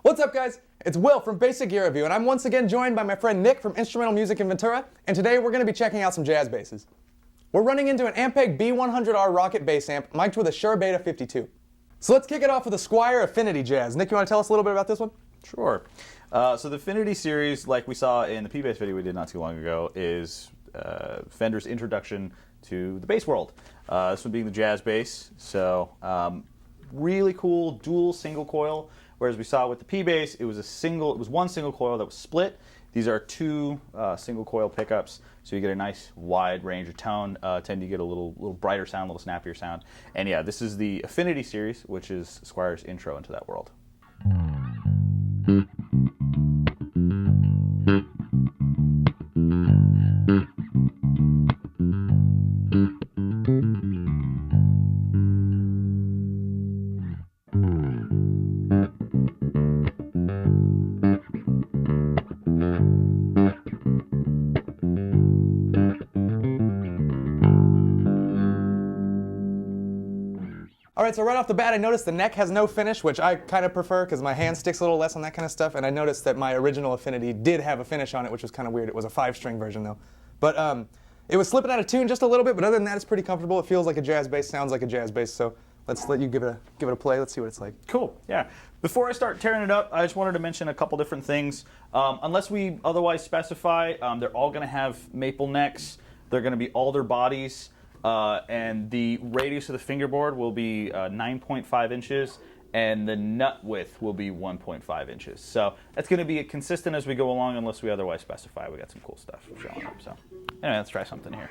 What's up, guys? It's Will from Basic Gear Review, and I'm once again joined by my friend Nick from Instrumental Music in Ventura, and today we're going to be checking out some jazz basses. We're running into an Ampeg B100R Rocket bass amp mic'd with a Shure Beta 52. So let's kick it off with a Squier Affinity jazz. Nick, you want to tell us a little bit about this one? Sure. So the Affinity series, like we saw in the P-Bass video we did not too long ago, is Fender's introduction to the bass world. This one being the jazz bass. So really cool dual single coil. Whereas we saw with the P-Bass, it was one single coil that was split. These are two single coil pickups, so you get a nice wide range of tone. Tend to get a little brighter sound, a little snappier sound. And yeah, this is the Affinity series, which is Squier's intro into that world. Alright, so right off the bat I noticed the neck has no finish, which I kind of prefer because my hand sticks a little less on that kind of stuff, and I noticed that my original Affinity did have a finish on it, which was kind of weird. It was a 5-string version though. But it was slipping out of tune just a little bit, but other than that it's pretty comfortable. It feels like a jazz bass, sounds like a jazz bass, so let's let you give it a play. Let's see what it's like. Cool, yeah. Before I start tearing it up, I just wanted to mention a couple different things. Unless we otherwise specify, they're all going to have maple necks. They're going to be alder bodies. And the radius of the fingerboard will be 9.5 inches, and the nut width will be 1.5 inches. So that's going to be consistent as we go along unless we otherwise specify. We got some cool stuff showing up. So anyway, let's try something here.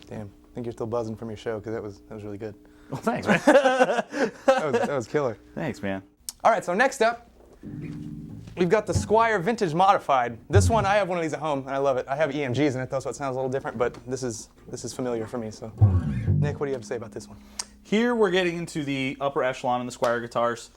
Damn, I think you're still buzzing from your show because that was really good. Well, thanks, man. That was killer. Thanks, man. All right, so next up, we've got the Squier Vintage Modified. This one, I have one of these at home, and I love it. I have EMGs in it, though, so it sounds a little different, but this is familiar for me. So, Nick, what do you have to say about this one? Here we're getting into the upper echelon in the Squier guitars.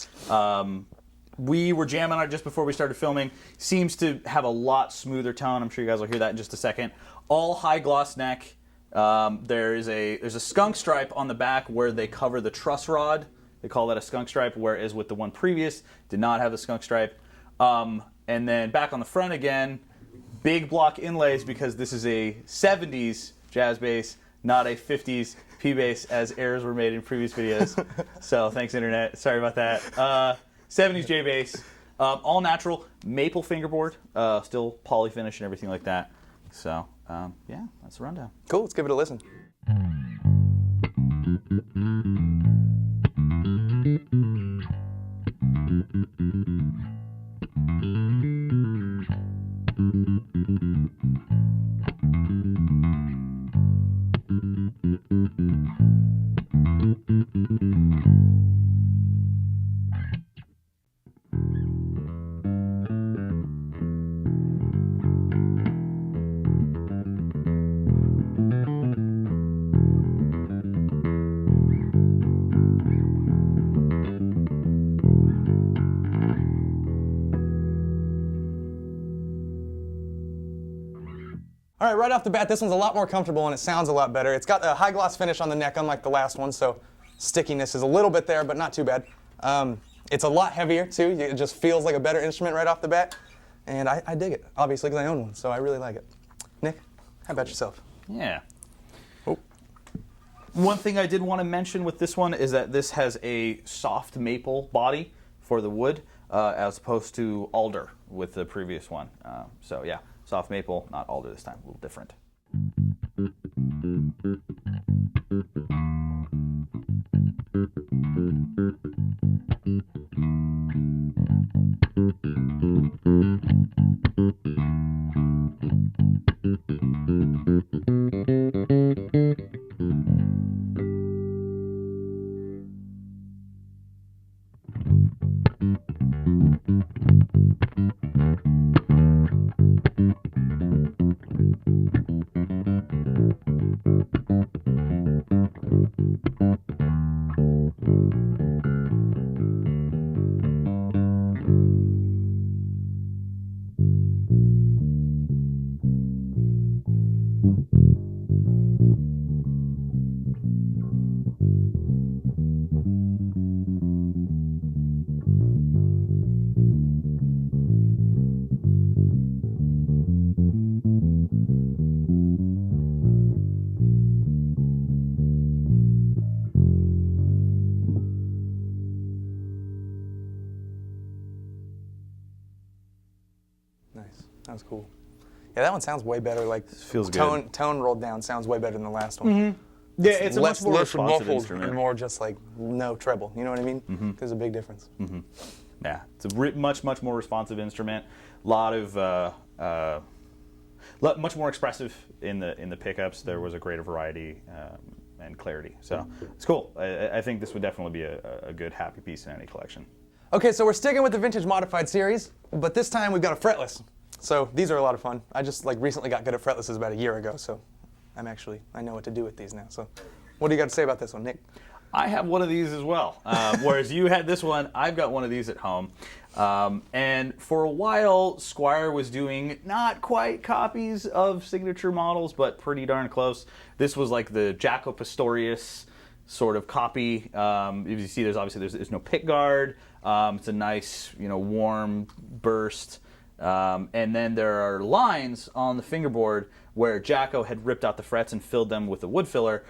We were jamming on it just before we started filming. Seems to have a lot smoother tone. I'm sure you guys will hear that in just a second. All high gloss neck. There's a skunk stripe on the back where they cover the truss rod. They call that a skunk stripe, whereas with the one previous, did not have the skunk stripe. And then back on the front again, big block inlays because this is a 70s jazz bass, not a 50s P bass, as errors were made in previous videos. So thanks, Internet. Sorry about that. 70s J bass, all natural, maple fingerboard, still poly finish and everything like that. So yeah, that's the rundown. Cool, let's give it a listen. All right, right off the bat, this one's a lot more comfortable and it sounds a lot better. It's got a high gloss finish on the neck, unlike the last one, so stickiness is a little bit there, but not too bad. It's a lot heavier, too. It just feels like a better instrument right off the bat, and I dig it, obviously, because I own one, so I really like it. Nick, how about yourself? Yeah. Oh. One thing I did want to mention with this one is that this has a soft maple body for the wood, as opposed to alder with the previous one. So yeah, soft maple, not alder this time, a little different. Nice. That was cool. Yeah, that one sounds way better. Like feels tone rolled down sounds way better than the last one. Mm-hmm. Yeah, it's a less, much more less responsive muffled instrument. and more just like no treble. You know what I mean? Mm-hmm. There's a big difference. Mm-hmm. Yeah, it's a much more responsive instrument. A lot of much more expressive in the pickups. There was a greater variety and clarity. So it's cool. I think this would definitely be a good happy piece in any collection. Okay, so we're sticking with the Vintage Modified series, but this time we've got a fretless. So these are a lot of fun. I just recently got good at fretlesses about a year ago, so I know what to do with these now. So what do you got to say about this one, Nick? I have one of these as well. Whereas you had this one, I've got one of these at home. And for a while, Squier was doing not quite copies of signature models, but pretty darn close. This was like the Jaco Pastorius sort of copy. If you see, there's no pick guard. It's a nice, warm burst. And then there are lines on the fingerboard where Jaco had ripped out the frets and filled them with a wood filler.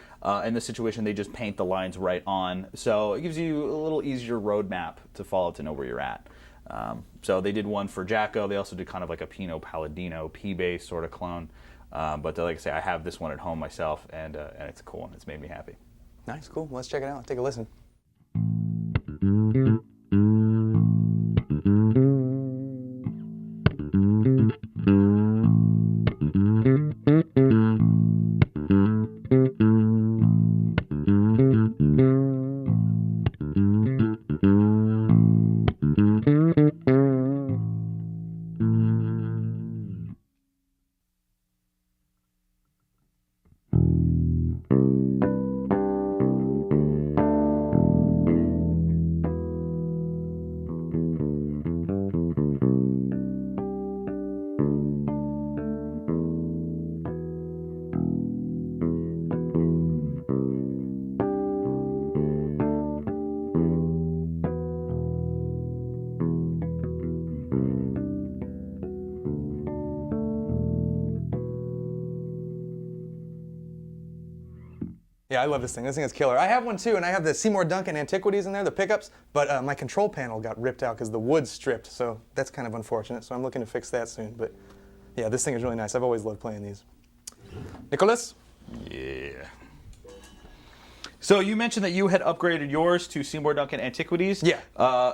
In this situation, they just paint the lines right on. So it gives you a little easier roadmap to follow to know where you're at. So they did one for Jaco. They also did kind of like a Pino Palladino P-bass sort of clone. But like I say, I have this one at home myself, and it's a cool one. It's made me happy. Nice, cool. Let's check it out. Take a listen. Yeah, I love this thing. This thing is killer. I have one too, and I have the Seymour Duncan Antiquities in there, the pickups, but my control panel got ripped out because the wood's stripped, so that's kind of unfortunate. So I'm looking to fix that soon. But yeah, this thing is really nice. I've always loved playing these. Nicholas? Yeah. So you mentioned that you had upgraded yours to Seymour Duncan Antiquities. Yeah.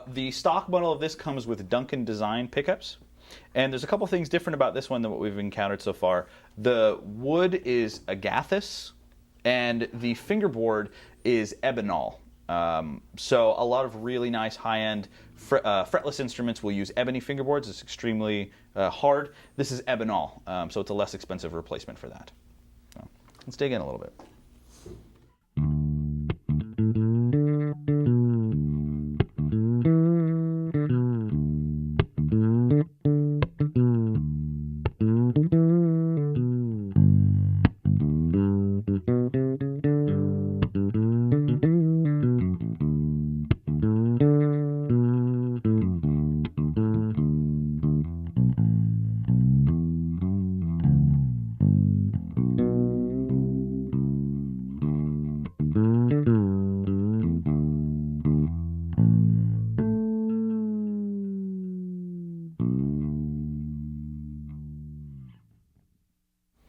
The stock bundle of this comes with Duncan design pickups. And there's a couple things different about this one than what we've encountered so far. The wood is agathis, and the fingerboard is ebonol. So a lot of really nice high-end fretless instruments will use ebony fingerboards. It's extremely hard. This is ebonol, so it's a less expensive replacement for that. So let's dig in a little bit.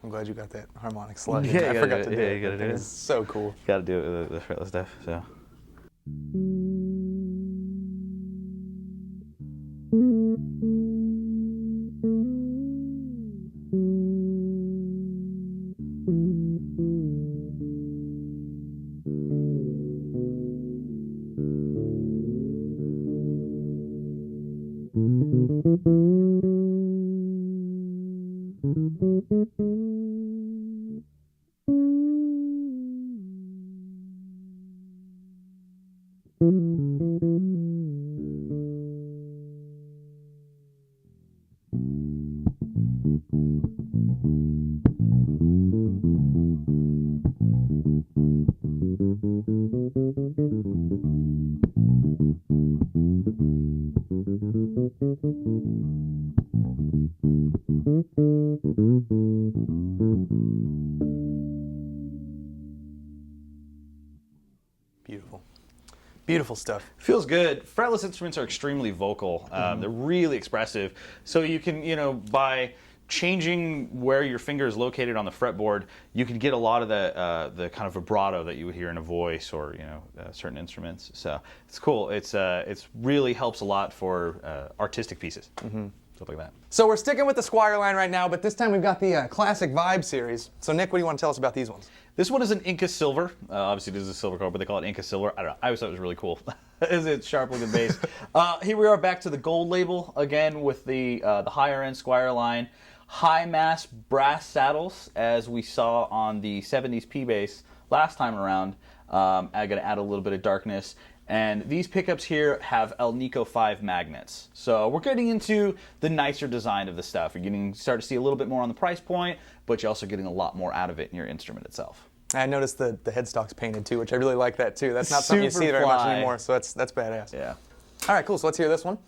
I'm glad you got that harmonic slide. Yeah, I forgot to do yeah, it. you gotta do it. It's so cool. Got to do it with the fretless stuff. So. Beautiful. Beautiful stuff. Feels good. Fretless instruments are extremely vocal. They're really expressive. So you can, by changing where your finger is located on the fretboard, you can get a lot of the kind of vibrato that you would hear in a voice or certain instruments. So it's cool. It's really helps a lot for artistic pieces. Stuff like that. So we're sticking with the Squier line right now, but this time we've got the Classic Vibe series. So Nick, what do you want to tell us about these ones? This one is an Inca Silver. Obviously, this is a silver color, but they call it Inca Silver. I don't know. I always thought it was really cool. It's sharp looking bass. Here we are back to the gold label again with the higher end Squier line. High mass brass saddles, as we saw on the 70s P bass last time around. I'm going to add a little bit of darkness. And these pickups here have El Nico 5 magnets. So we're getting into the nicer design of the stuff. You're start to see a little bit more on the price point, but you're also getting a lot more out of it in your instrument itself. I noticed the headstock's painted too, which I really like that too. That's not something you see very much anymore, so that's badass. Yeah. All right, cool. So let's hear this one.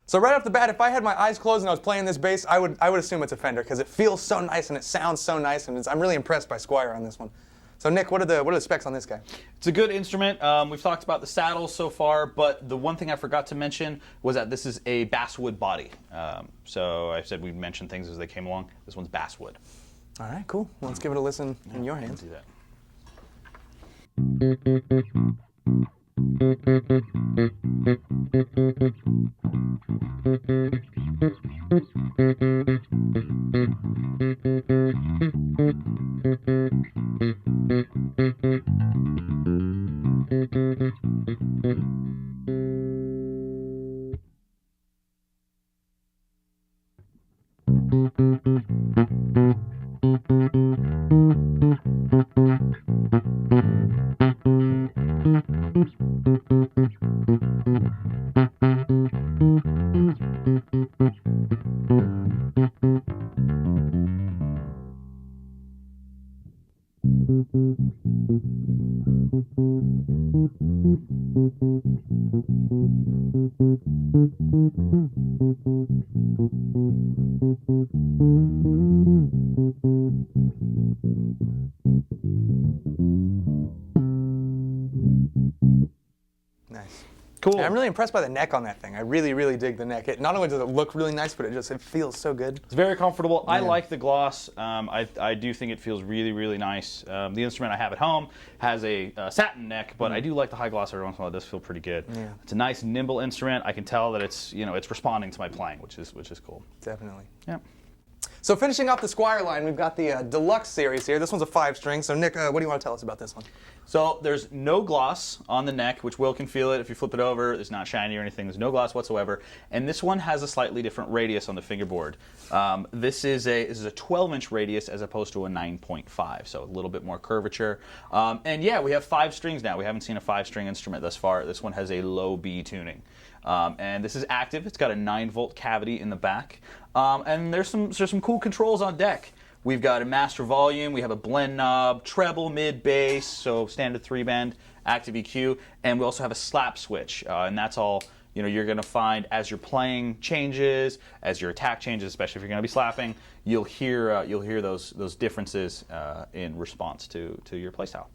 So right off the bat, if I had my eyes closed and I was playing this bass, I would assume it's a Fender because it feels so nice and it sounds so nice, and I'm really impressed by Squier on this one. So Nick, what are the specs on this guy? It's a good instrument. We've talked about the saddles so far, but the one thing I forgot to mention was that this is a basswood body. So I said we'd mention things as they came along. This one's basswood. All right, cool. Well, let's give it a listen in your hands. Do that. Nice. Cool. And I'm really impressed by the neck on that thing. I really, really dig the neck. Not only does it look really nice, but it feels so good. It's very comfortable. I Yeah. like the gloss. I do think it feels really, really nice. The instrument I have at home has a satin neck, but I do like the high gloss every once in a while. It does feel pretty good. Yeah. It's a nice, nimble instrument. I can tell that it's responding to my playing, which is cool. Definitely. Yeah. So finishing off the Squier line, we've got the Deluxe series here. This one's a 5-string. So Nick, what do you want to tell us about this one? So there's no gloss on the neck, which Will can feel it if you flip it over. It's not shiny or anything. There's no gloss whatsoever. And this one has a slightly different radius on the fingerboard. This is a 12-inch radius as opposed to a 9.5, so a little bit more curvature. And yeah, we have 5 strings now. We haven't seen a 5-string instrument thus far. This one has a low B tuning. And this is active. It's got a 9-volt cavity in the back. And there's some cool controls on deck. We've got a master volume, we have a blend knob, treble, mid, bass, so standard 3-band, active EQ, and we also have a slap switch, and that's all you're going to find as your playing changes, as your attack changes, especially if you're going to be slapping. You'll hear those differences in response to your playstyle.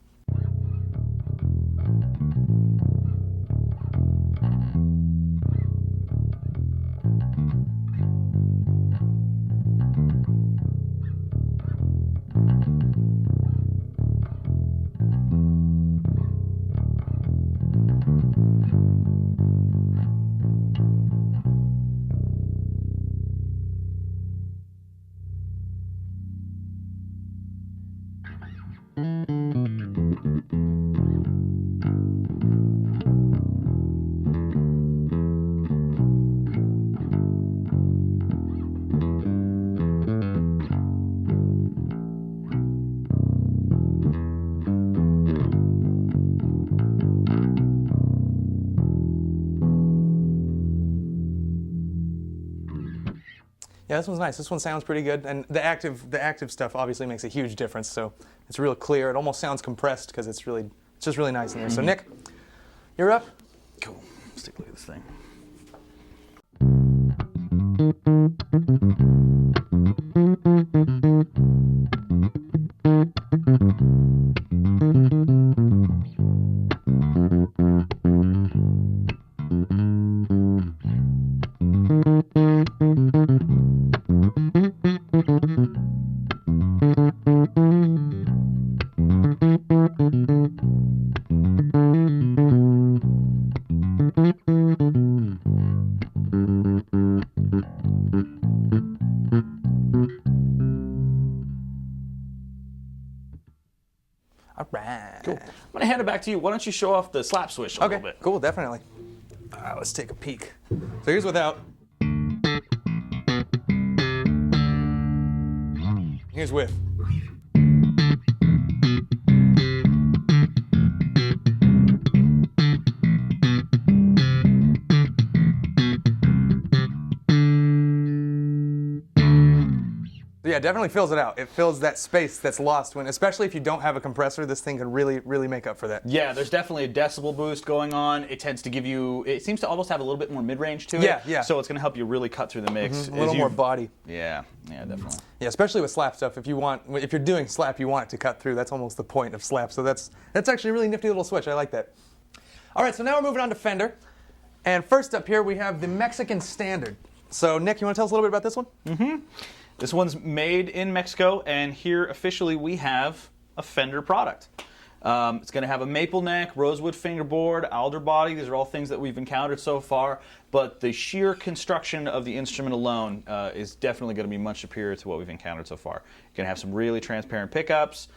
Yeah, this one's nice. This one sounds pretty good, and the active stuff obviously makes a huge difference. So it's real clear. It almost sounds compressed because it's just really nice in there. So Nick, you're up. Cool. Let's take a look at this thing. All right. Cool. I'm going to hand it back to you. Why don't you show off the slap switch a little bit? Cool, definitely. Let's take a peek. So here's without. Here's with. Yeah, it definitely fills it out. It fills that space that's lost when, especially if you don't have a compressor, this thing can really, really make up for that. Yeah, there's definitely a decibel boost going on. It tends to give you, it seems to almost have a little bit more mid-range to it. Yeah, yeah. So it's going to help you really cut through the mix. A little more body. Yeah, definitely. Yeah, especially with slap stuff. If you're doing slap, you want it to cut through. That's almost the point of slap. So that's actually a really nifty little switch. I like that. All right, so now we're moving on to Fender. And first up here, we have the Mexican Standard. So Nick, you want to tell us a little bit about this one? Mm-hmm. This one's made in Mexico, and here officially we have a Fender product. It's going to have a maple neck, rosewood fingerboard, alder body. These are all things that we've encountered so far. but the sheer construction of the instrument alone is definitely going to be much superior to what we've encountered so far. You're going to have some really transparent pickups,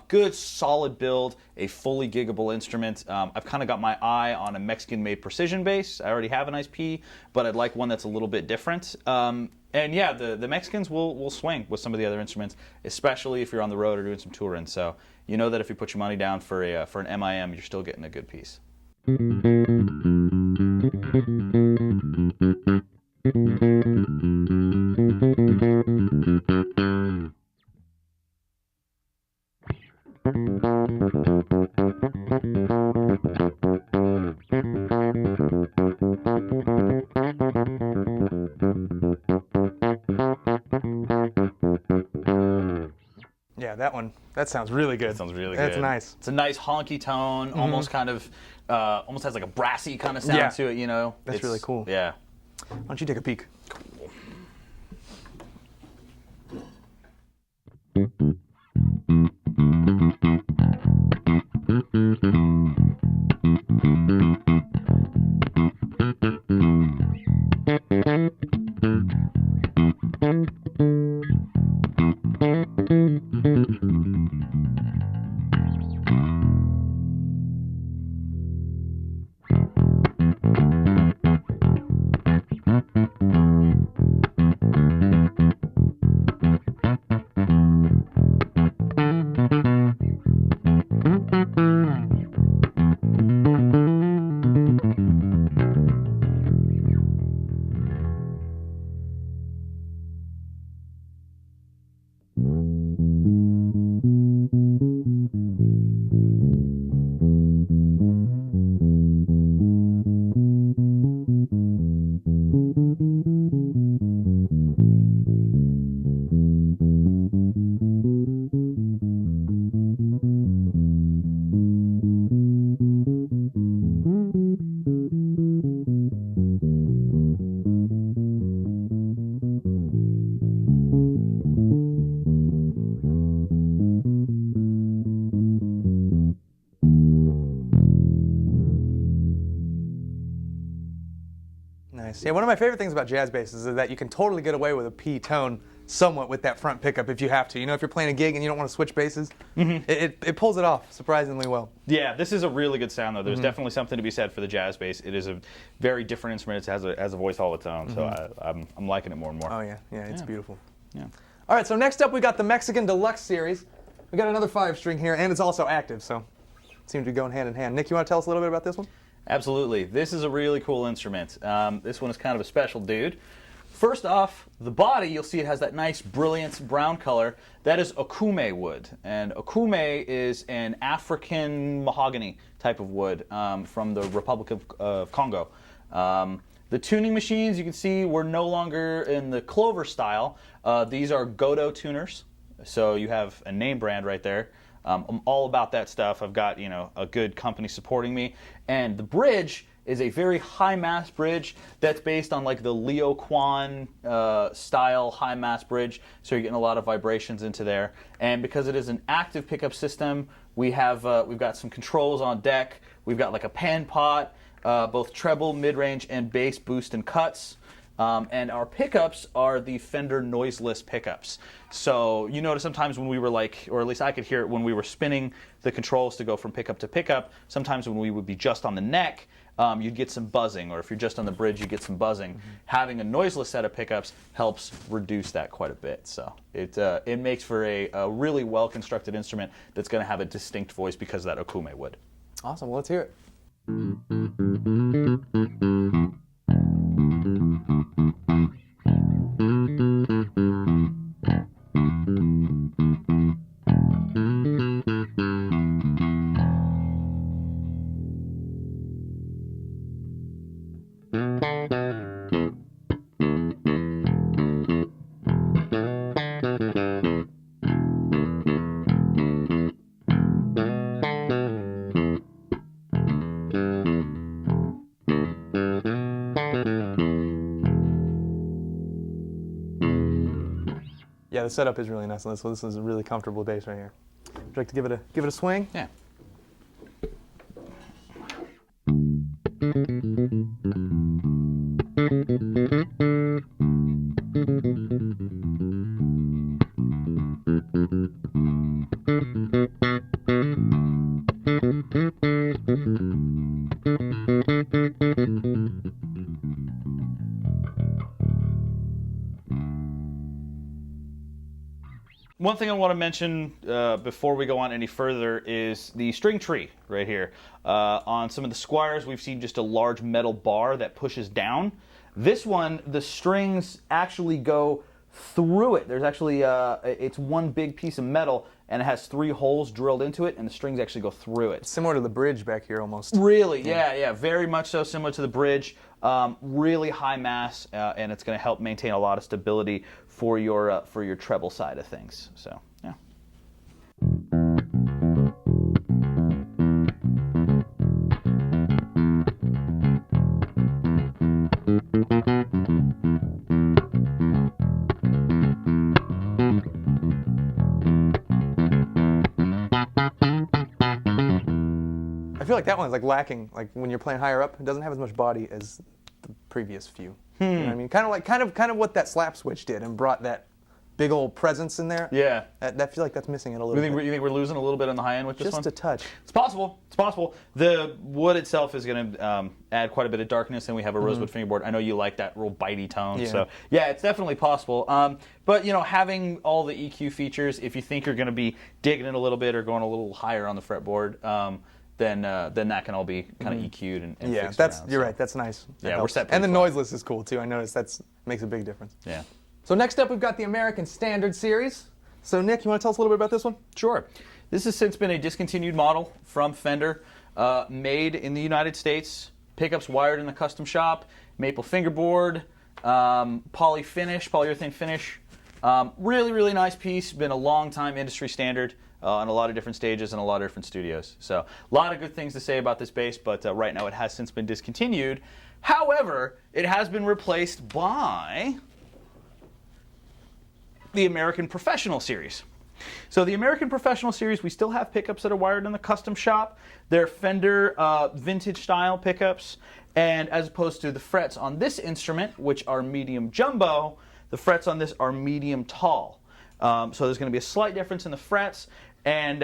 good solid build, a fully giggable instrument. I've kind of got my eye on a Mexican-made precision bass. I already have a nice P, but I'd like one that's a little bit different. And yeah, the Mexicans will swing with some of the other instruments, especially if you're on the road or doing some touring. So you know that if you put your money down for an MIM, you're still getting a good piece. Yeah, that one. That sounds really good. That sounds really good. That's nice. It's a nice honky tone, almost kind of, almost has like a brassy kind of sound to it. You know, That's really cool. Yeah. Why don't you take a peek? Nice. Yeah, one of my favorite things about jazz basses is that you can totally get away with a P tone somewhat with that front pickup if you have to. You know, if you're playing a gig and you don't want to switch basses, it pulls it off surprisingly well. Yeah, this is a really good sound, though. There's definitely something to be said for the jazz bass. It is a very different instrument. It has a voice all its own, so I'm liking it more and more. Oh, yeah. Yeah, it's beautiful. Yeah. All right, so next up we got the Mexican Deluxe series. We got another 5-string here, and it's also active, so it seems to be going hand in hand. Nick, you want to tell us a little bit about this one? Absolutely. This is a really cool instrument. This one is kind of a special dude. First off, the body, you'll see it has that nice, brilliant brown color. That is Okume wood. And Okume is an African mahogany type of wood from the Republic of Congo. The tuning machines, you can see, we're no longer in the Clover style. These are Godot tuners. So you have a name brand right there. I'm all about that stuff. I've got, a good company supporting me. And the bridge is a very high mass bridge that's based on like the Leo Kwan style high mass bridge. So you're getting a lot of vibrations into there. And because it is an active pickup system, we've got some controls on deck. We've got like a pan pot, both treble, mid-range, and bass boost and cuts. And our pickups are the Fender noiseless pickups. So you notice sometimes when we were or at least I could hear it when we were spinning the controls to go from pickup to pickup, sometimes when we would be just on the neck, you'd get some buzzing, or if you're just on the bridge, you get some buzzing. Having a noiseless set of pickups helps reduce that quite a bit. So it makes for a really well-constructed instrument that's going to have a distinct voice because of that Okume wood. Awesome. Well, let's hear it. Yeah, the setup is really nice on this. So this is a really comfortable bass right here. Would you like to give it a swing? Yeah. One thing I want to mention before we go on any further is the string tree right here. On some of the Squiers, we've seen just a large metal bar that pushes down. This one, the strings actually go through it. There's actually, it's one big piece of metal, and it has 3 holes drilled into it, and the strings actually go through it. Similar to the bridge back here almost. Really, yeah, very much so, similar to the bridge. Really high mass, and it's going to help maintain a lot of stability for your treble side of things. So, yeah. I feel like that one's like lacking. Like when you're playing higher up, it doesn't have as much body as the previous few. You know what I mean? Kind of what that slap switch did and brought that big old presence in there. Yeah. I feel like that's missing it a little bit. You think we're losing a little bit on the high end with this one? Just a touch. It's possible. It's possible. The wood itself is going to add quite a bit of darkness, and we have a rosewood fingerboard. I know you like that real bitey tone, so yeah, it's definitely possible. But you know, having all the EQ features, if you think you're going to be digging it a little bit or going a little higher on the fretboard, then that can all be kind of EQ'd and fixed around, you're right. That's nice. Yeah, we're set. And the noiseless is cool too. I noticed makes a big difference. Yeah. So next up, we've got the American Standard series. So Nick, you want to tell us a little bit about this one? Sure. This has since been a discontinued model from Fender, made in the United States. Pickups wired in the custom shop, maple fingerboard, polyurethane finish. Really, really nice piece. Been a long time industry standard on a lot of different stages and a lot of different studios. So a lot of good things to say about this bass, but right now it has since been discontinued. However, it has been replaced by the American Professional series. So the American Professional series, we still have pickups that are wired in the custom shop. They're Fender vintage style pickups, and as opposed to the frets on this instrument, which are medium jumbo, the frets on this are medium tall. So there's going to be a slight difference in the frets, and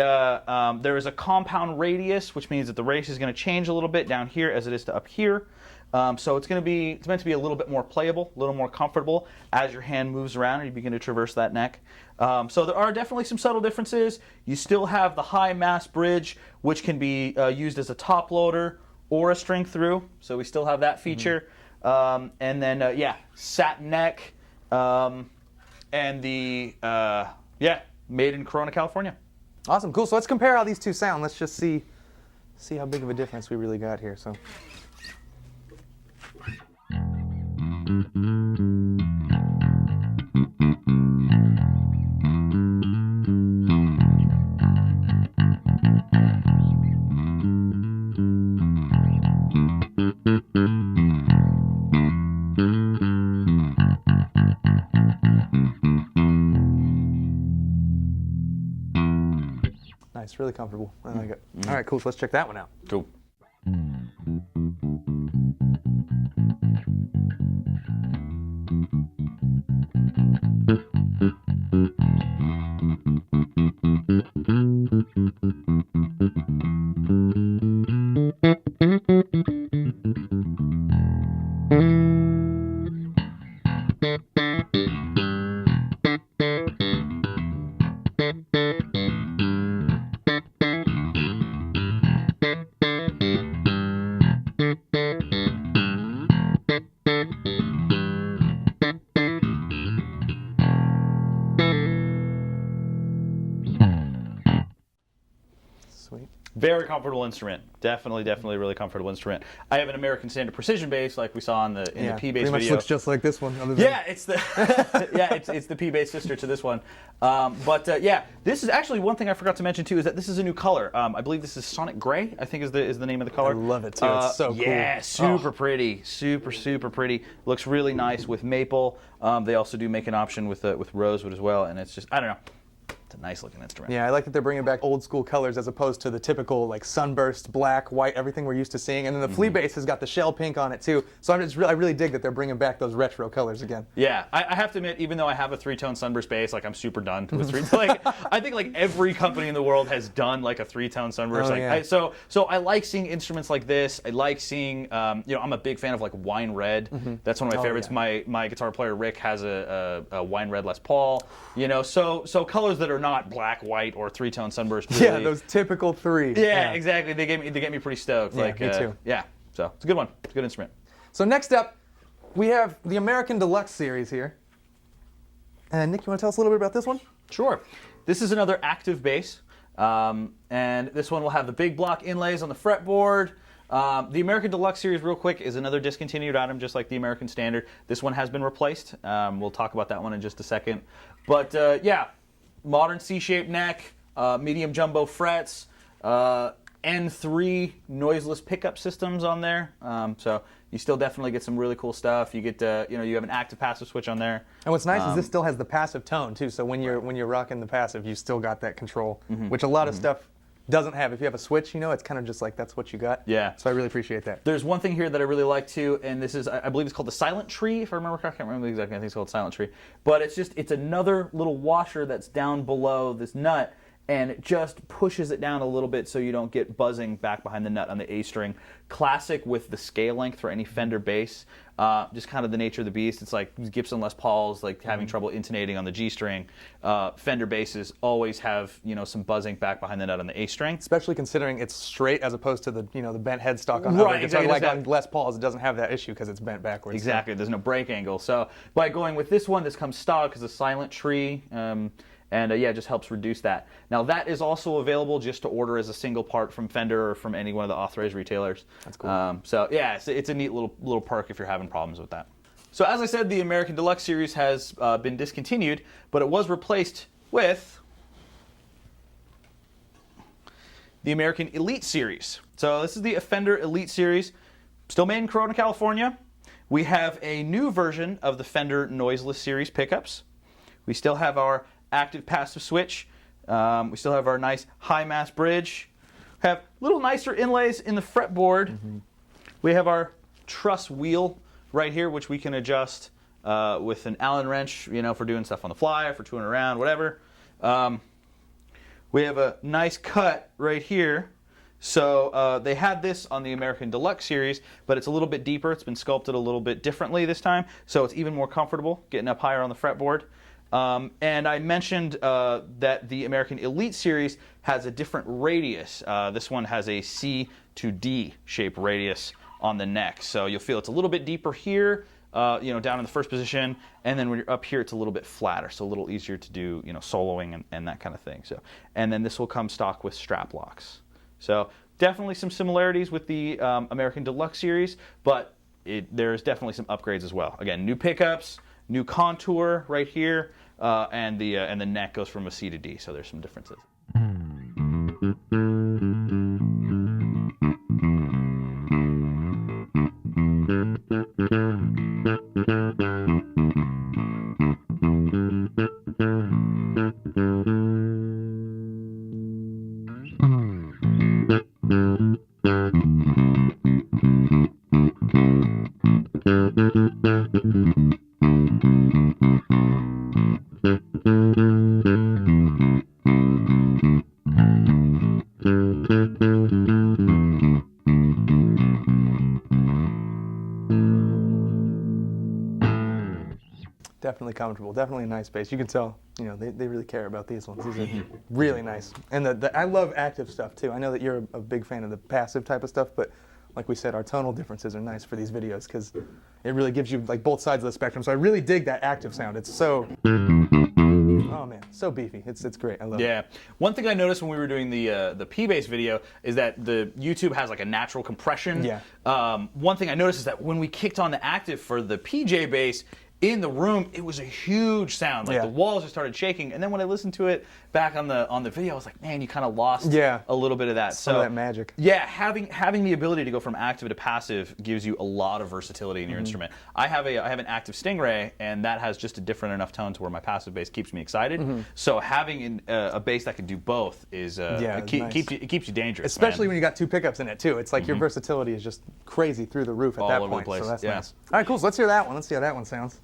there is a compound radius, which means that the radius is going to change a little bit down here as it is to up here. So it's meant to be a little bit more playable, a little more comfortable as your hand moves around and you begin to traverse that neck. So there are definitely some subtle differences. You still have the high mass bridge, which can be used as a top loader or a string through. So we still have that feature. And then, satin neck, and the, made in Corona, California. Awesome, cool. So let's compare how these two sound. Let's just see how big of a difference we really got here. So. Nice, really comfortable. I like it. All right, cool. So let's check that one out. Cool. Sweet. Very comfortable instrument. Definitely really comfortable instrument. I have an American Standard Precision bass, like we saw in the P bass video. Pretty much looks just like this one. Other than it's the it's the P bass sister to this one. This is actually one thing I forgot to mention too, is that this is a new color. I believe this is Sonic Gray, I think is the name of the color. I love it too. It's so cool. Yeah, super pretty, super pretty. Looks really nice with maple. They also do make an option with rosewood as well, and it's just, I don't know. It's a nice looking instrument. Yeah, I like that they're bringing back old school colors as opposed to the typical like sunburst, black, white, everything we're used to seeing. And then the Flea bass has got the shell pink on it too. So I really dig that they're bringing back those retro colors again. Yeah, I have to admit, even though I have a 3-tone sunburst bass, like I'm super done with 3. Like I think like every company in the world has done like a 3-tone sunburst. Oh, Like yeah. so I like seeing instruments like this. I like seeing, you know, I'm a big fan of like wine red. That's one of my favorites. yeah. My guitar player Rick has a wine red Les Paul. You know, so colors that are not black, white, or 3-tone sunburst. Really, Yeah, those typical 3. Yeah, exactly. They get me pretty stoked. Yeah, like me too. Yeah, so it's a good one. It's a good instrument. So next up, we have the American Deluxe series here. And Nick, you want to tell us a little bit about this one? Sure. This is another active bass, and this one will have the big block inlays on the fretboard. The American Deluxe series, real quick, is another discontinued item, just like the American Standard. This one has been replaced. We'll talk about that one in just a second. But yeah, modern C-shaped neck, medium jumbo frets, N3 noiseless pickup systems on there. So you still definitely get some really cool stuff. You get, you know, you have an active passive switch on there. And what's nice is this still has the passive tone too. So when you're rocking the passive, you still got that control, which a lot of stuff doesn't have. If you have a switch, you know, it's kind of just like that's what you got. Yeah. So I really appreciate that. There's one thing here that I really like too, and this is, I believe it's called the Silent Tree, if I remember correctly. I can't remember exactly. I think it's called Silent Tree. But it's another little washer that's down below this nut, and it just pushes it down a little bit so you don't get buzzing back behind the nut on the A string. Classic with the scale length for any Fender bass. Just kind of the nature of the beast. It's like Gibson Les Pauls, like having trouble intonating on the G string. Fender basses always have, you know, some buzzing back behind the nut on the A string. Especially considering it's straight as opposed to the, you know, the bent headstock on Right, other guitar. exactly. Like on Les Pauls, it doesn't have that issue because it's bent backwards. Exactly. There's no break angle. So by going with this one, this comes stock as a Silent Tree. And yeah, it just helps reduce that. Now that is also available just to order as a single part from Fender or from any one of the authorized retailers. That's cool. So yeah, it's a neat little perk if you're having problems with that. So as I said, the American Deluxe series has been discontinued, but it was replaced with the American Elite series. So this is the Fender Elite series, still made in Corona, California. We have a new version of the Fender Noiseless series pickups. We still have our active passive switch. We still have our nice high mass bridge. We have little nicer inlays in the fretboard. We have our truss wheel right here, which we can adjust with an Allen wrench, you know, for doing stuff on the fly, for touring around, whatever. We have a nice cut right here. So they had this on the American Deluxe series, but it's a little bit deeper. It's been sculpted a little bit differently this time, so it's even more comfortable getting up higher on the fretboard. And I mentioned that the American Elite series has a different radius. This one has a C to D shape radius on the neck, so you'll feel it's a little bit deeper here, you know, down in the first position, and then when you're up here, it's a little bit flatter, so a little easier to do, you know, soloing and that kind of thing. So, and then this will come stock with strap locks. So definitely some similarities with the American Deluxe series, but there's definitely some upgrades as well. Again, new pickups, new contour right here, and the neck goes from a C to D, so there's some differences. Definitely comfortable. Definitely a nice bass. You can tell, you know, they really care about these ones. These are really nice. And I love active stuff too. I know that you're a big fan of the passive type of stuff, but like we said, our tonal differences are nice for these videos because it really gives you like both sides of the spectrum. So I really dig that active sound. It's so, oh man, so beefy. It's great. I love it. Yeah. One thing I noticed when we were doing the P-Bass video is that the YouTube has like a natural compression. Yeah. One thing I noticed is that when we kicked on the active for the PJ bass, in the room, it was a huge sound. Like the walls just started shaking. And then when I listened to it back on the video, I was like, man, you kind of lost a little bit of that. Some of that magic. Yeah, having the ability to go from active to passive gives you a lot of versatility in your instrument. I have an active Stingray, and that has just a different enough tone to where my passive bass keeps me excited. So having a bass that can do both is it keeps you dangerous. Especially when you got 2 pickups in it too. It's like your versatility is just crazy through the roof at All that over point. the place. So that's nice. All right, cool. So let's hear that one. Let's see how that one sounds.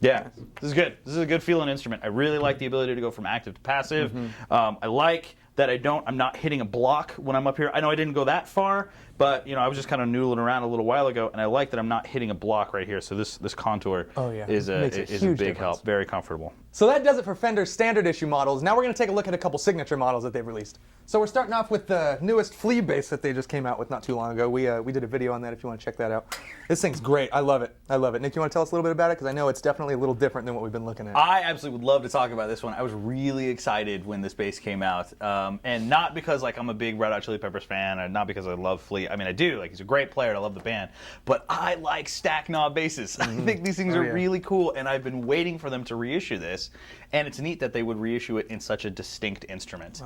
Yeah, this is good. This is a good feeling instrument. I really like the ability to go from active to passive. I like that I'm not hitting a block when I'm up here. I know I didn't go that far, but I was just kind of noodling around a little while ago, and I like that I'm not hitting a block right here. So this contour is a big help. Very comfortable. So that does it for Fender's standard issue models. Now we're going to take a look at a couple signature models that they've released. So we're starting off with the newest Flea bass that they just came out with not too long ago. We did a video on that if you want to check that out. This thing's great. I love it. I love it. Nick, you want to tell us a little bit about it? Because I know it's definitely a little different than what we've been looking at. I absolutely would love to talk about this one. I was really excited when this bass came out. And not because I'm a big Red Hot Chili Peppers fan, and not because I love Flea. I mean, I do. He's a great player, and I love the band. But I like stack knob basses. I think these things are really cool, and I've been waiting for them to reissue this. And it's neat that they would reissue it in such a distinct instrument.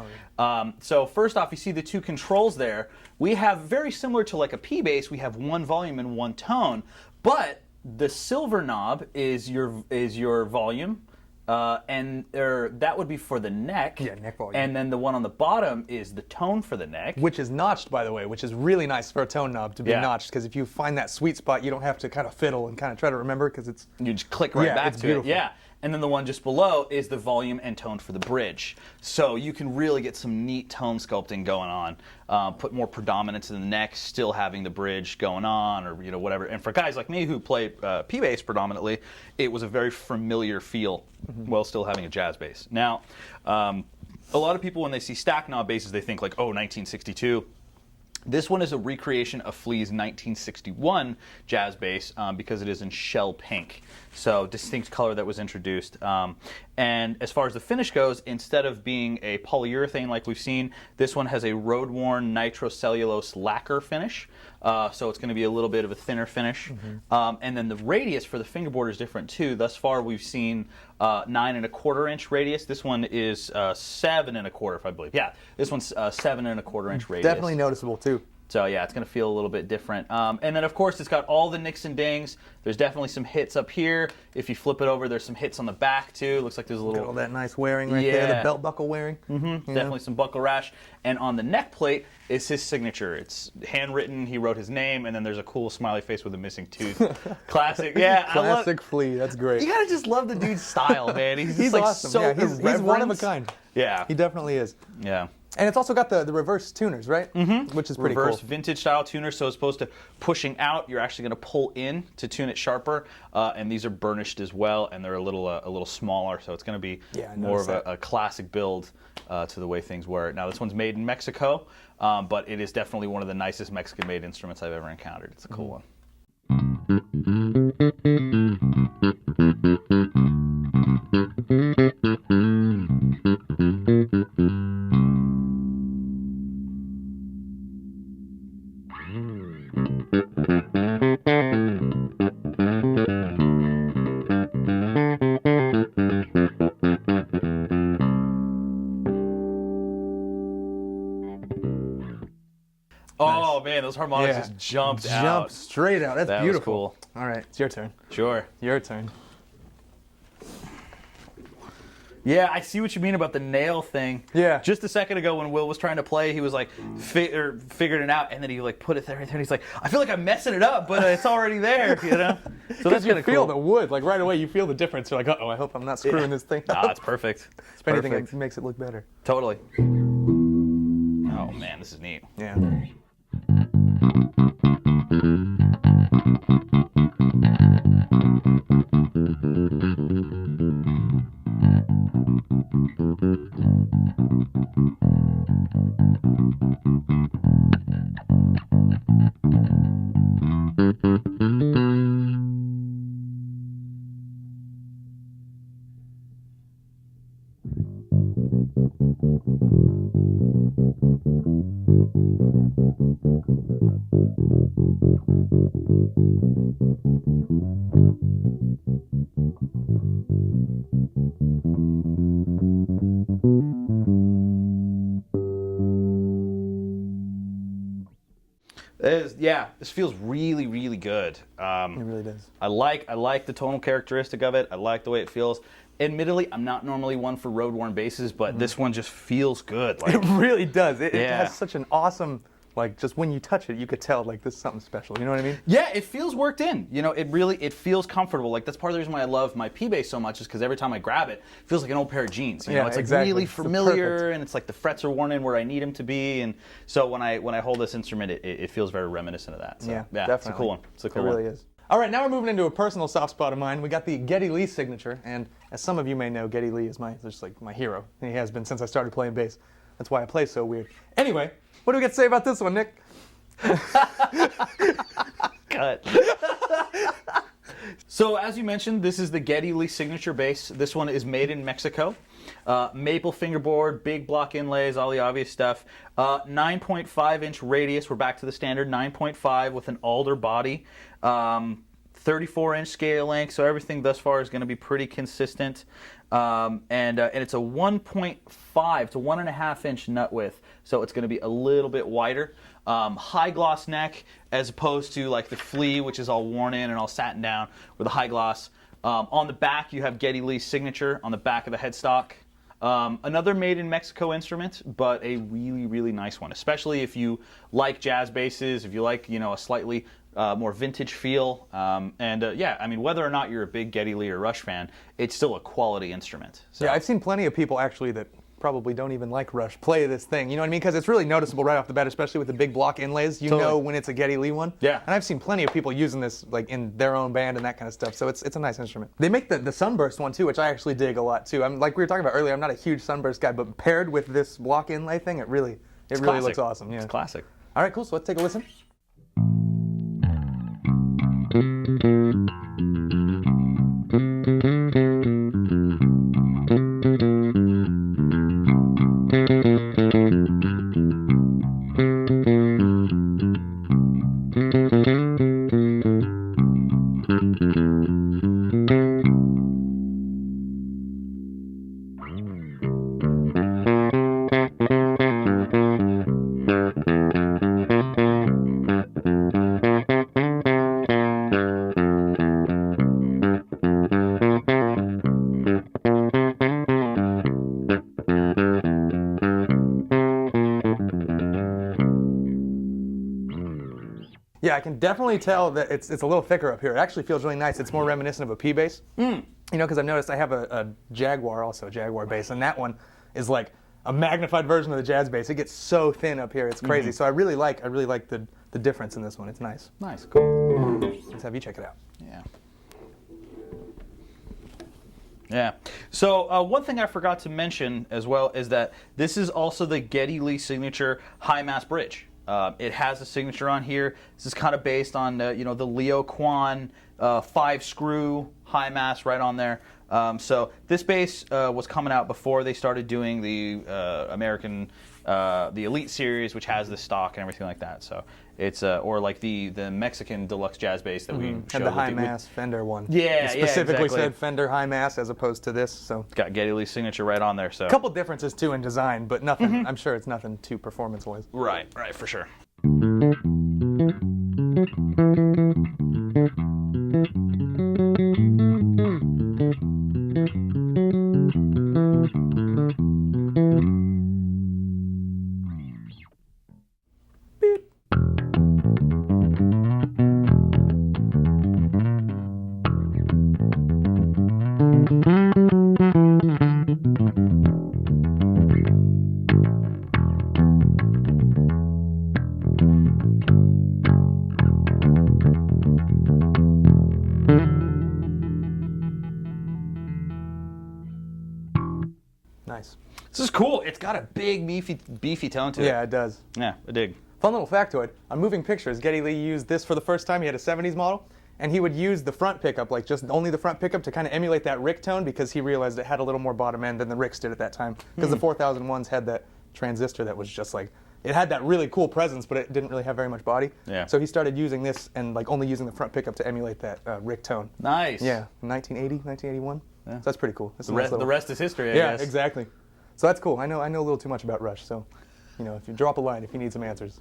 So first off, you see the 2 controls there. We have, very similar to a P bass, we have 1 volume and 1 tone, but the silver knob is your volume. And that would be for the neck. Yeah, neck volume. And then the one on the bottom is the tone for the neck. Which is notched, by the way, which is really nice for a tone knob to be notched, because if you find that sweet spot, you don't have to kind of fiddle and kind of try to remember, because it's... You just click right back to beautiful. it. Yeah. And then the one just below is the volume and tone for the bridge. So you can really get some neat tone sculpting going on. Put more predominance in the neck, still having the bridge going on, or whatever. And for guys like me who play P bass predominantly, it was a very familiar feel while still having a jazz bass. Now, a lot of people when they see stack knob basses, they think 1962. This one is a recreation of Flea's 1961 jazz bass because it is in shell pink. So distinct color that was introduced. And as far as the finish goes, instead of being a polyurethane like we've seen, this one has a road-worn nitrocellulose lacquer finish. So it's going to be a little bit of a thinner finish. And then the radius for the fingerboard is different too. Thus far we've seen 9 1/4 inch radius. This one is 7 1/4, if I believe. Yeah, this one's 7 1/4 inch radius. Definitely noticeable too. So yeah, it's going to feel a little bit different. And then of course it's got all the nicks and dings. There's definitely some hits up here. If you flip it over, there's some hits on the back too. Looks like there's a little... Got all that nice wearing right there, the belt buckle wearing. Definitely some buckle rash. And on the neck plate is his signature. It's handwritten. He wrote his name, and then there's a cool smiley face with a missing tooth. Classic. Yeah, classic Flea. That's great. You gotta just love the dude's style, man. He's just awesome. so he's one of a kind. Yeah, he definitely is. Yeah. And it's also got the reverse tuners, right? Which is pretty cool. Reverse vintage style tuner, so as opposed to pushing out, you're actually going to pull in to tune it sharper. And these are burnished as well, and they're a little smaller, so it's going to be more of a classic build to the way things were. Now this one's made in Mexico, but it is definitely one of the nicest Mexican-made instruments I've ever encountered. It's a cool one. Oh man, those harmonics just jumped out. Jumped straight out. That's beautiful. Was cool. All right, it's your turn. Sure. Your turn. Yeah, I see what you mean about the nail thing. Yeah. Just a second ago when Will was trying to play, he was like figured it out, and then he like put it there, and he's like, I feel like I'm messing it up, but it's already there, you know? So that's kind of cool. You feel the wood, like right away you feel the difference. You're like, uh-oh, I hope I'm not screwing this thing up. Nah, it's perfect. If anything, it makes it look better. Totally. Oh man, this is neat. Yeah. This feels really, really good. It really does. I like the tonal characteristic of it. I like the way it feels. Admittedly, I'm not normally one for road-worn basses, but this one just feels good. Like, it really does. It has such an awesome, like, just when you touch it, you could tell, like, this is something special. You know what I mean? Yeah, it feels worked in. You know, it feels comfortable. Like, that's part of the reason why I love my P-Bass so much is because every time I grab it, it feels like an old pair of jeans. You know, it's like really familiar, and it's like the frets are worn in where I need them to be. And so when I hold this instrument, it feels very reminiscent of that. So, yeah, definitely. It's a cool one. It's a cool one. It really is. All right, now we're moving into a personal soft spot of mine. We got the Geddy Lee signature, and as some of you may know, Geddy Lee is just like my hero. He has been since I started playing bass. That's why I play so weird. Anyway, what do we got to say about this one, Nick? Cut. So as you mentioned, this is the Geddy Lee signature bass. This one is made in Mexico. Maple fingerboard, big block inlays, all the obvious stuff. 9.5 inch radius. We're back to the standard 9.5 with an alder body. 34 inch scale length, so everything thus far is going to be pretty consistent. And it's a 1.5 to 1.5 inch nut width, so it's going to be a little bit wider. High gloss neck as opposed to like the Flea, which is all worn in and all satin down with a high gloss. On the back, you have Geddy Lee's signature on the back of the headstock. Another made in Mexico instrument, but a really, really nice one, especially if you like jazz basses, if you like, you know, a slightly more vintage feel. Yeah, I mean, whether or not you're a big Geddy Lee or Rush fan, it's still a quality instrument. So. Yeah, I've seen plenty of people actually that probably don't even like Rush play this thing. You know what I mean? Because it's really noticeable right off the bat, especially with the big block inlays. You know when it's a Geddy Lee one. Yeah. And I've seen plenty of people using this like in their own band and that kind of stuff. So it's a nice instrument. They make the Sunburst one too, which I actually dig a lot too. I'm like we were talking about earlier. I'm not a huge Sunburst guy, but paired with this block inlay thing, it really looks awesome. Yeah. It's classic. All right, cool. So let's take a listen. Yeah, I can definitely tell that it's a little thicker up here. It actually feels really nice. It's more reminiscent of a P bass. You know, because I've noticed I have a Jaguar, also a Jaguar bass, and that one is like a magnified version of the jazz bass. It gets so thin up here, it's crazy. So I really like the difference in this one. It's nice. Nice, cool. Let's have you check it out. Yeah. Yeah. So one thing I forgot to mention as well is that this is also the Geddy Lee signature high mass bridge. It has a signature on here. This is kind of based on you know, the Leo Kwan 5-screw high mass right on there. So this bass was coming out before they started doing the American the Elite series, which has the stock and everything like that. So it's or like the Mexican deluxe jazz bass that we showed. And the high mass Fender one. Yeah, it specifically exactly. said Fender high mass as opposed to this. So it's got Geddy Lee's signature right on there. So a couple differences too in design, but nothing. I'm sure it's nothing too performance-wise. Right, for sure. Nice. This is cool. It's got a big, beefy tone to it. Yeah, it does. Yeah, I dig. Fun little factoid. On Moving Pictures, Geddy Lee used this for the first time. He had a 70s model, and he would use the front pickup, like just only the front pickup, to kind of emulate that Rick tone because he realized it had a little more bottom end than the Ricks did at that time. Because the 4001s had that transistor that was just like, it had that really cool presence, but it didn't really have very much body. Yeah. So he started using this and like only using the front pickup to emulate that Rick tone. Nice. Yeah, 1980, 1981. Yeah. So that's pretty cool. That's a The nice rest, little- the rest is history, I Yeah, guess. exactly. So that's cool. I know a little too much about Rush, so you know, if you drop a line if you need some answers.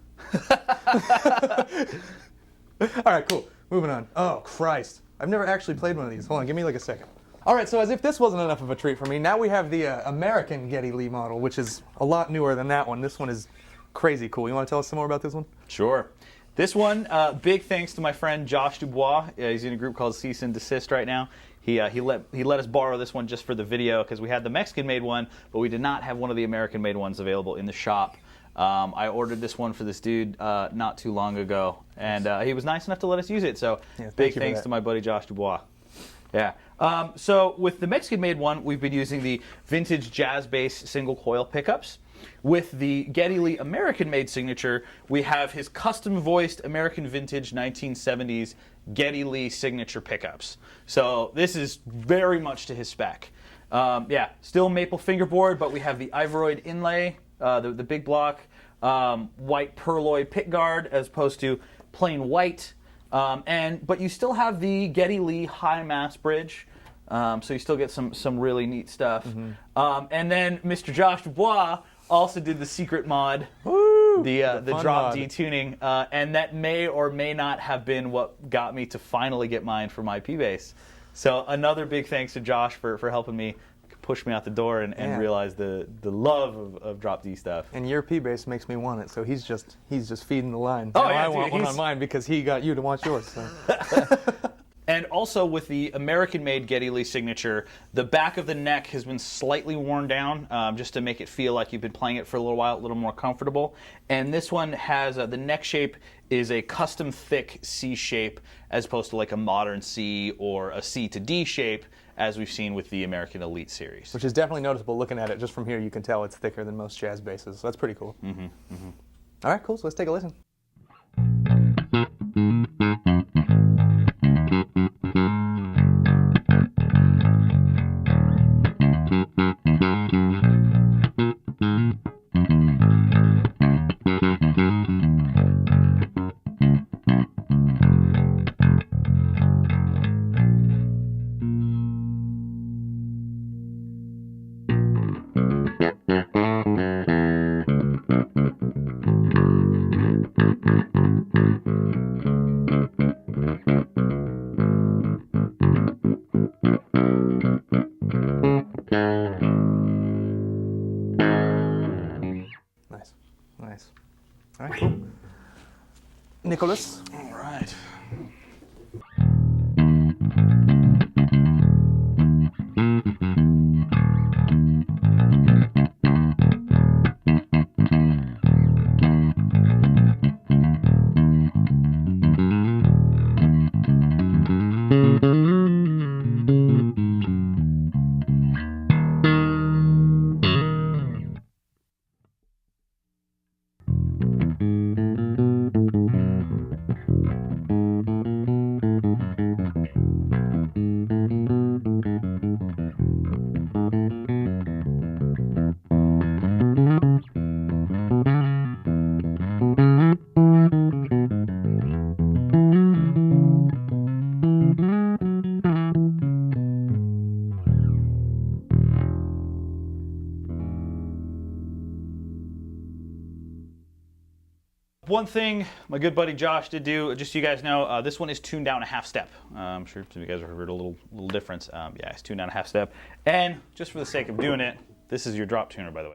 All right, cool. Moving on. Oh, Christ. I've never actually played one of these. Hold on, give me like a second. All right, so as if this wasn't enough of a treat for me, now we have the American Geddy Lee model, which is a lot newer than that one. This one is crazy cool. You want to tell us some more about this one? Sure. This one, big thanks to my friend Josh Dubois. He's in a group called Cease and Desist right now. He let us borrow this one just for the video because we had the Mexican-made one, but we did not have one of the American-made ones available in the shop. I ordered this one for this dude not too long ago, and he was nice enough to let us use it. So Yeah, big thanks to my buddy Josh Dubois. Yeah. So with the Mexican-made one, we've been using the vintage jazz bass single coil pickups. With the Geddy Lee American-made signature, we have his custom-voiced American vintage 1970s Geddy Lee signature pickups. So this is very much to his spec. Yeah, still maple fingerboard, but we have the Ivoroid inlay, the big block, white pearloid pickguard as opposed to plain white. But you still have the Geddy Lee high mass bridge, so you still get some really neat stuff. And then Mr. Josh Dubois also did the secret mod, the fun drop mod. D tuning, and that may or may not have been what got me to finally get mine for my P-Bass. So another big thanks to Josh for helping me push me out the door and Yeah. realize the love of drop D stuff. And your P-Bass makes me want it, so he's just feeding the line. Oh, Now yeah, I dude, want one he's- on mine because he got you to want yours. So. And also with the American-made Geddy Lee signature, the back of the neck has been slightly worn down just to make it feel like you've been playing it for a little while, a little more comfortable. And this one has, the neck shape is a custom thick C shape as opposed to like a modern C or a C to D shape as we've seen with the American Elite series. Which is definitely noticeable looking at it. Just from here, you can tell it's thicker than most jazz basses. So that's pretty cool. All right, cool. So let's take a listen. Nice. Nice. All right, cool. Nicholas. All right. One thing my good buddy Josh did do, just so you guys know, this one is tuned down a half step. I'm sure some of you guys have heard a little difference. Yeah, it's tuned down a half step. And just for the sake of doing it, this is your drop tuner, by the way.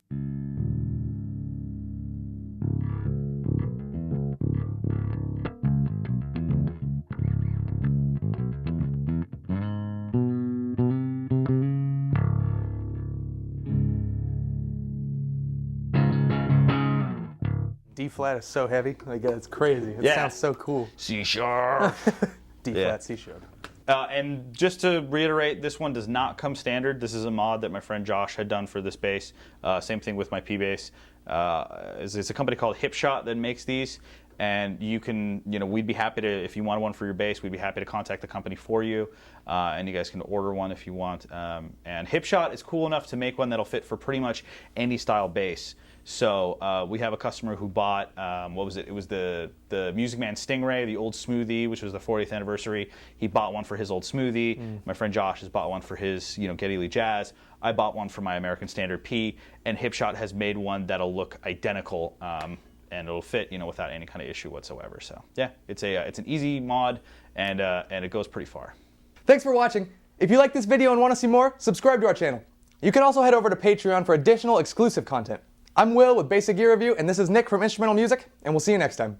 D flat is so heavy. Like it's crazy. It Yeah. sounds so cool. C sharp. D flat, C sharp. And just to reiterate, this one does not come standard. This is a mod that my friend Josh had done for this bass. Same thing with my P bass. It's a company called Hipshot that makes these. And you can, we'd be happy to, if you want one for your bass, we'd be happy to contact the company for you. And you guys can order one if you want. And Hipshot is cool enough to make one that'll fit for pretty much any style bass. So we have a customer who bought, what was it? It was the Music Man Stingray, the old Smoothie, which was the 40th anniversary. He bought one for his old Smoothie. My friend Josh has bought one for his, Geddy Lee Jazz. I bought one for my American Standard P. And Hipshot has made one that'll look identical. And it'll fit, without any kind of issue whatsoever. So yeah, it's an easy mod, and it goes pretty far. Thanks for watching. If you like this video and want to see more, subscribe to our channel. You can also head over to Patreon for additional exclusive content. I'm Will with Basic Gear Review, and this is Nick from Instrumental Music, and we'll see you next time.